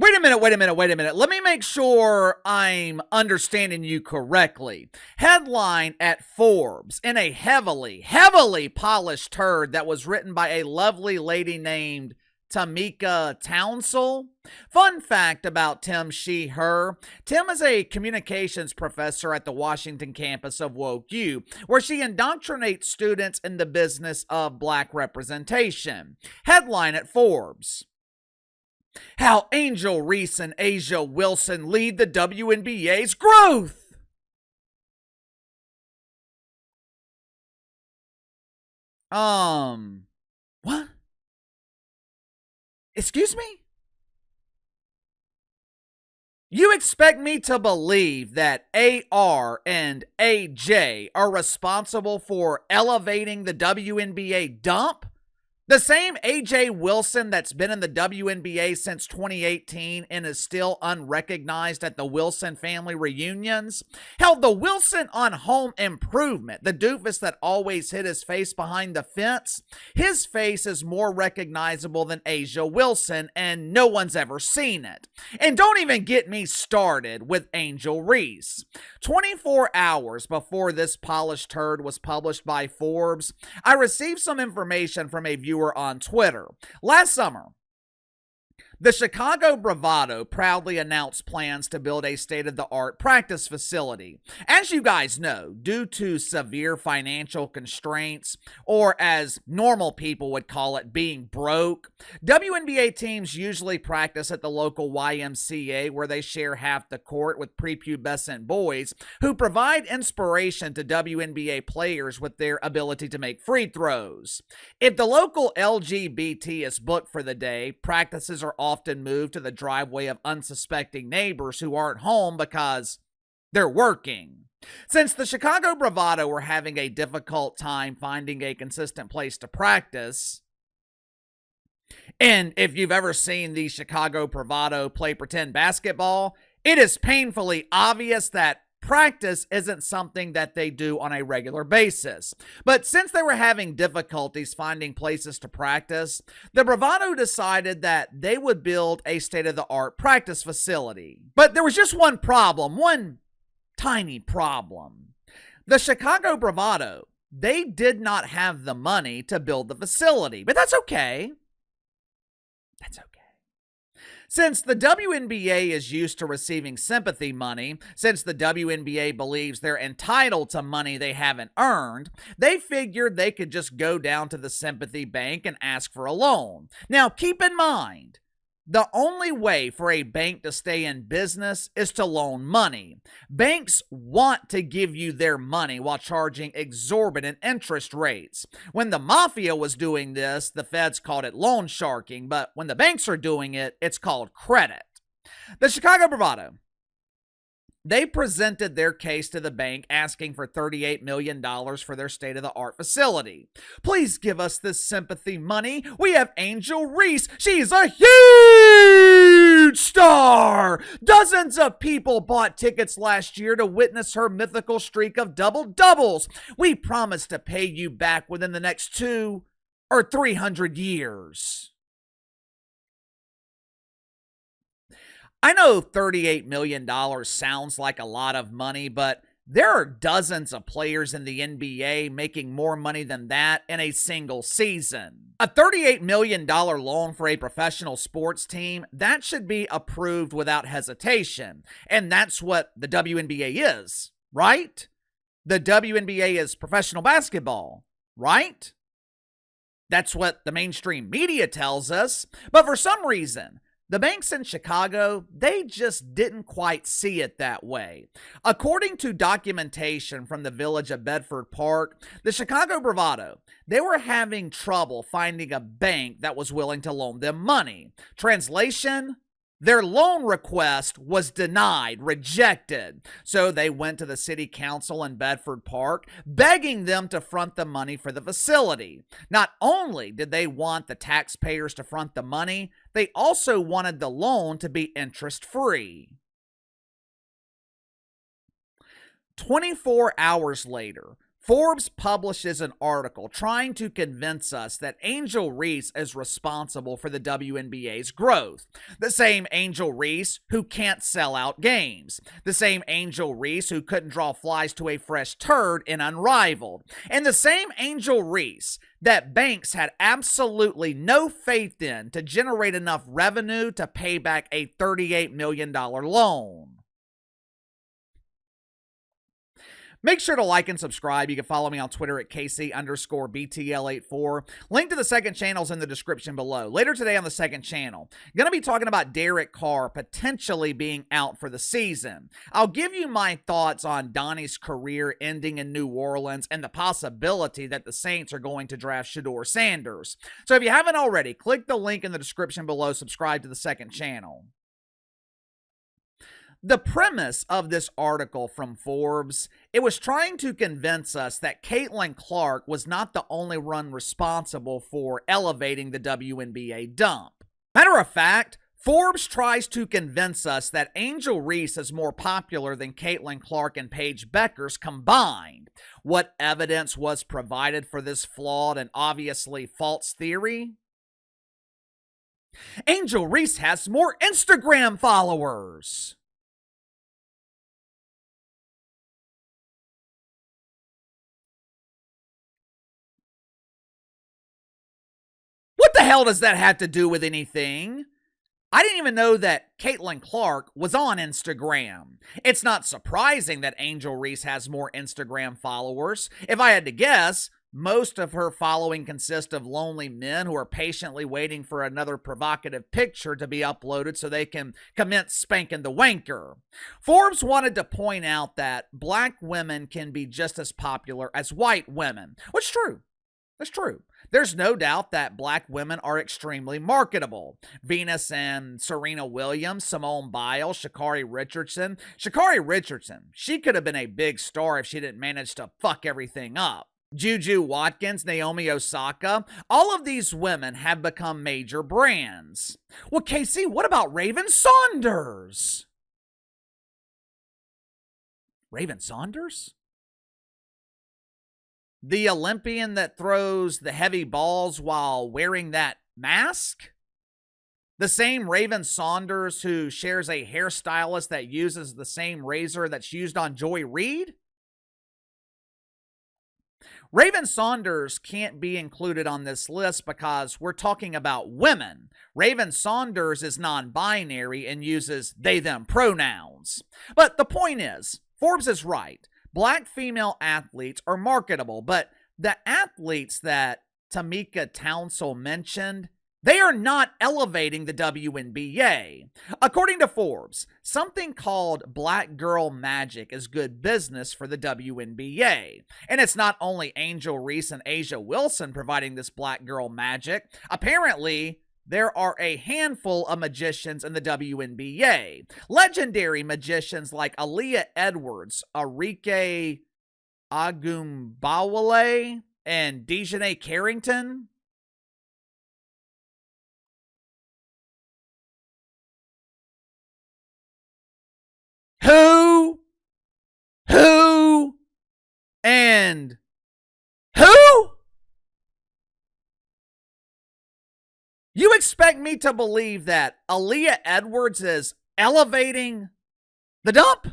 Wait a minute. Let me make sure I'm understanding you correctly. Headline at Forbes in a heavily polished turd that was written by a lovely lady named Tamika Townsell. Fun fact about Tim, she, her. Tim is a communications professor at the Washington campus of Woke U, where she indoctrinates students in the business of black representation. Headline at Forbes: How Angel Reese and A'ja Wilson lead the WNBA's growth. What? Excuse me? You expect me to believe that AR and AJ are responsible for elevating the WNBA dump? The same AJ Wilson that's been in the WNBA since 2018 and is still unrecognized at the Wilson family reunions? Hell, the Wilson on Home Improvement, the doofus that always hid his face behind the fence, his face is more recognizable than A'ja Wilson, and no one's ever seen it. And don't even get me started with Angel Reese. 24 hours before this polished turd was published by Forbes, I received some information from a viewer on Twitter. Last summer, the Chicago Bravado proudly announced plans to build a state-of-the-art practice facility. As you guys know, due to severe financial constraints, or as normal people would call it, being broke, WNBA teams usually practice at the local YMCA, where they share half the court with prepubescent boys who provide inspiration to WNBA players with their ability to make free throws. If the local LGBT is booked for the day, practices are often moved to the driveway of unsuspecting neighbors who aren't home because they're working. Since the Chicago Bravado were having a difficult time finding a consistent place to practice, and if you've ever seen the Chicago Bravado play pretend basketball, it is painfully obvious that practice isn't something that they do on a regular basis. But since they were having difficulties finding places to practice, the Bravado decided that they would build a state-of-the-art practice facility. But there was just one problem, one tiny problem. The Chicago Bravado, they did not have the money to build the facility, but that's okay. That's okay. Since the WNBA is used to receiving sympathy money, since the WNBA believes they're entitled to money they haven't earned, they figured they could just go down to the sympathy bank and ask for a loan. Now, keep in mind, the only way for a bank to stay in business is to loan money. Banks want to give you their money while charging exorbitant interest rates. When the mafia was doing this, the feds called it loan sharking, but when the banks are doing it, it's called credit. The Chicago Bravado, they presented their case to the bank asking for $38 million for their state-of-the-art facility. Please give us this sympathy money. We have Angel Reese. She's a huge star. Dozens of people bought tickets last year to witness her mythical streak of double-doubles. We promise to pay you back within the next 200 or 300 years. I know $38 million sounds like a lot of money, but there are dozens of players in the NBA making more money than that in a single season. A $38 million loan for a professional sports team, that should be approved without hesitation. And that's what the WNBA is, right? The WNBA is professional basketball, right? That's what the mainstream media tells us. But for some reason, the banks in Chicago, they just didn't quite see it that way. According to documentation from the village of Bedford Park, the Chicago Bravado, they were having trouble finding a bank that was willing to loan them money. Translation: their loan request was denied, rejected. So they went to the city council in Bedford Park, begging them to front the money for the facility. Not only did they want the taxpayers to front the money, they also wanted the loan to be interest-free. 24 hours later, Forbes publishes an article trying to convince us that Angel Reese is responsible for the WNBA's growth. The same Angel Reese who can't sell out games. The same Angel Reese who couldn't draw flies to a fresh turd in Unrivaled. And the same Angel Reese that banks had absolutely no faith in to generate enough revenue to pay back a $38 million loan. Make sure to like and subscribe. You can follow me on Twitter at KC_BTL84. Link to the second channel is in the description below. Later today on the second channel, I'm going to be talking about Derek Carr potentially being out for the season. I'll give you my thoughts on Donnie's career ending in New Orleans and the possibility that the Saints are going to draft Shedeur Sanders. So if you haven't already, click the link in the description below, subscribe to the second channel. The premise of this article from Forbes, it was trying to convince us that Caitlyn Clark was not the only one responsible for elevating the WNBA dump. Matter of fact, Forbes tries to convince us that Angel Reese is more popular than Caitlyn Clark and Paige Bueckers combined. What evidence was provided for this flawed and obviously false theory? Angel Reese has more Instagram followers. What the hell does that have to do with anything? I didn't even know that Caitlyn Clark was on Instagram. It's not surprising that Angel Reese has more Instagram followers. If I had to guess, most of her following consists of lonely men who are patiently waiting for another provocative picture to be uploaded so they can commence spanking the wanker. Forbes wanted to point out that black women can be just as popular as white women, which is true. That's true. There's no doubt that black women are extremely marketable. Venus and Serena Williams, Simone Biles, Sha'Carri Richardson. Sha'Carri Richardson, she could have been a big star if she didn't manage to fuck everything up. Juju Watkins, Naomi Osaka, all of these women have become major brands. Well, KC, what about Raven Saunders? Raven Saunders? The Olympian that throws the heavy balls while wearing that mask? The same Raven Saunders who shares a hairstylist that uses the same razor that's used on Joy Reid? Raven Saunders can't be included on this list because we're talking about women. Raven Saunders is non-binary and uses they-them pronouns. But the point is, Forbes is right. Black female athletes are marketable, but the athletes that Tamika Townsell mentioned, they are not elevating the WNBA. According to Forbes, something called Black Girl Magic is good business for the WNBA. And it's not only Angel Reese and A'ja Wilson providing this Black Girl Magic. Apparently, there are a handful of magicians in the WNBA. Legendary magicians like Aaliyah Edwards, Arike Agumbawale, and Dejanay Carrington. Who, and who? You expect me to believe that Aaliyah Edwards is elevating the dump?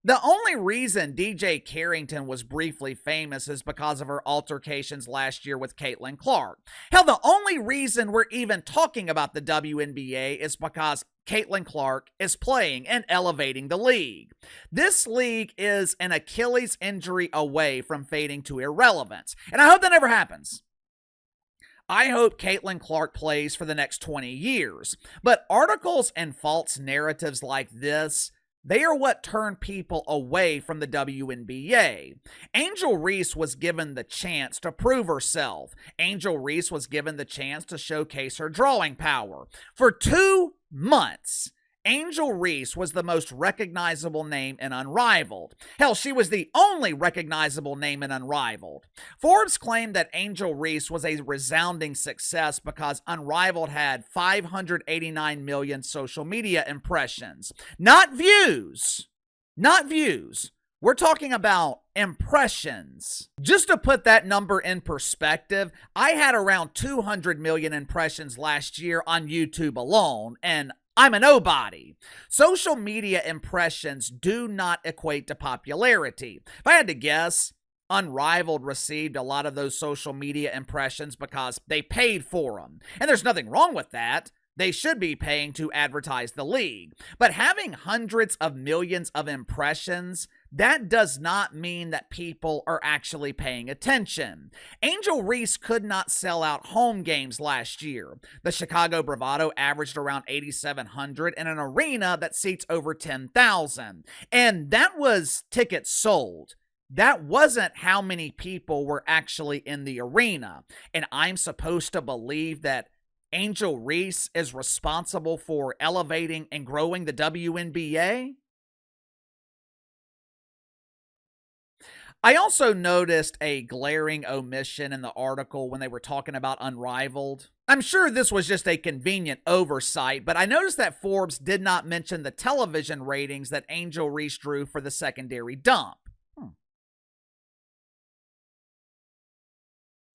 The only reason DJ Carrington was briefly famous is because of her altercations last year with Caitlyn Clark. Hell, the only reason we're even talking about the WNBA is because Caitlyn Clark is playing and elevating the league. This league is an Achilles injury away from fading to irrelevance, and I hope that never happens. I hope Caitlyn Clark plays for the next 20 years. But articles and false narratives like this, they are what turn people away from the WNBA. Angel Reese was given the chance to prove herself. Angel Reese was given the chance to showcase her drawing power. For 2 months, Angel Reese was the most recognizable name in Unrivaled. Hell, she was the only recognizable name in Unrivaled. Forbes claimed that Angel Reese was a resounding success because Unrivaled had 589 million social media impressions. Not views. Not views. We're talking about impressions. Just to put that number in perspective, I had around 200 million impressions last year on YouTube alone, and I'm a nobody. Social media impressions do not equate to popularity. If I had to guess, Unrivaled received a lot of those social media impressions because they paid for them. And there's nothing wrong with that. They should be paying to advertise the league. But having hundreds of millions of impressions, that does not mean that people are actually paying attention. Angel Reese could not sell out home games last year. The Chicago Bravado averaged around 8,700 in an arena that seats over 10,000. And that was tickets sold. That wasn't how many people were actually in the arena. And I'm supposed to believe that Angel Reese is responsible for elevating and growing the WNBA? I also noticed a glaring omission in the article when they were talking about Unrivaled. I'm sure this was just a convenient oversight, but I noticed that Forbes did not mention the television ratings that Angel Reese drew for the secondary dump.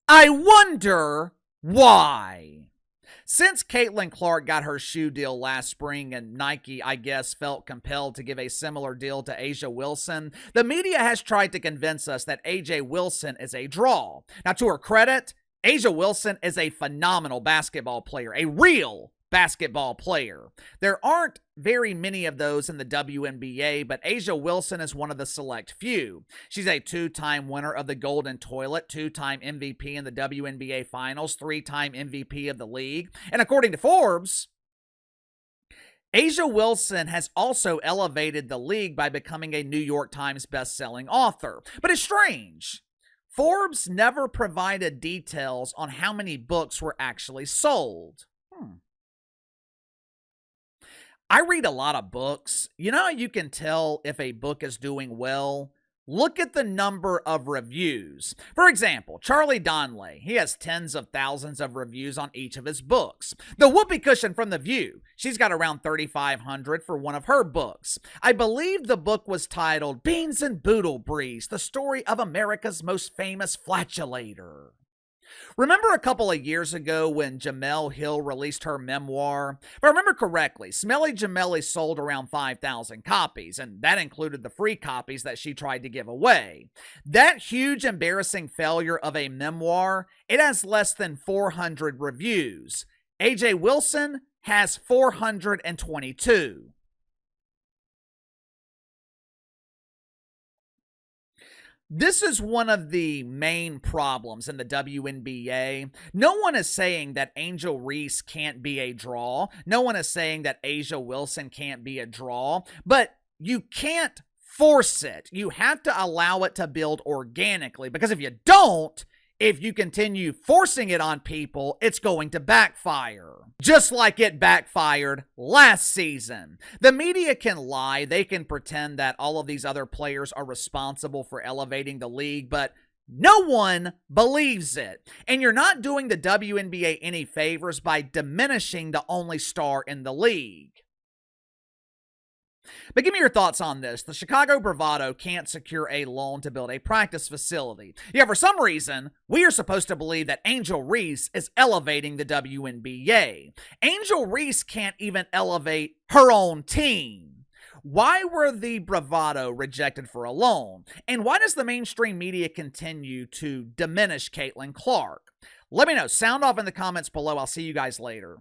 I wonder why. Since Caitlyn Clark got her shoe deal last spring and Nike, I guess, felt compelled to give a similar deal to A'ja Wilson, the media has tried to convince us that A'ja Wilson is a draw. Now, to her credit, A'ja Wilson is a phenomenal basketball player, a real basketball player. There aren't very many of those in the WNBA, but A'ja Wilson is one of the select few. She's a two-time winner of the Golden Toilet, two-time MVP in the WNBA Finals, three-time MVP of the league. And according to Forbes, A'ja Wilson has also elevated the league by becoming a New York Times best-selling author. But it's strange. Forbes never provided details on how many books were actually sold. I read a lot of books. You know how you can tell if a book is doing well? Look at the number of reviews. For example, Charlie Donley, he has tens of thousands of reviews on each of his books. The whoopee cushion from The View, she's got around 3,500 for one of her books. I believe the book was titled Beans and Boodle-Breeze, the story of America's most famous flatulator. Remember a couple of years ago when Jemele Hill released her memoir? If I remember correctly, Smelly Jemele sold around 5,000 copies, and that included the free copies that she tried to give away. That huge, embarrassing failure of a memoir, it has less than 400 reviews. A'ja Wilson has 422. This is one of the main problems in the WNBA. No one is saying that Angel Reese can't be a draw. No one is saying that A'ja Wilson can't be a draw. But you can't force it. You have to allow it to build organically. Because if you don't, if you continue forcing it on people, it's going to backfire. Just like it backfired last season. The media can lie. They can pretend that all of these other players are responsible for elevating the league, but no one believes it. And you're not doing the WNBA any favors by diminishing the only star in the league. But give me your thoughts on this. The Chicago Bravado can't secure a loan to build a practice facility. Yet for some reason, we are supposed to believe that Angel Reese is elevating the WNBA. Angel Reese can't even elevate her own team. Why were the Bravado rejected for a loan? And why does the mainstream media continue to diminish Caitlyn Clark? Let me know. Sound off in the comments below. I'll see you guys later.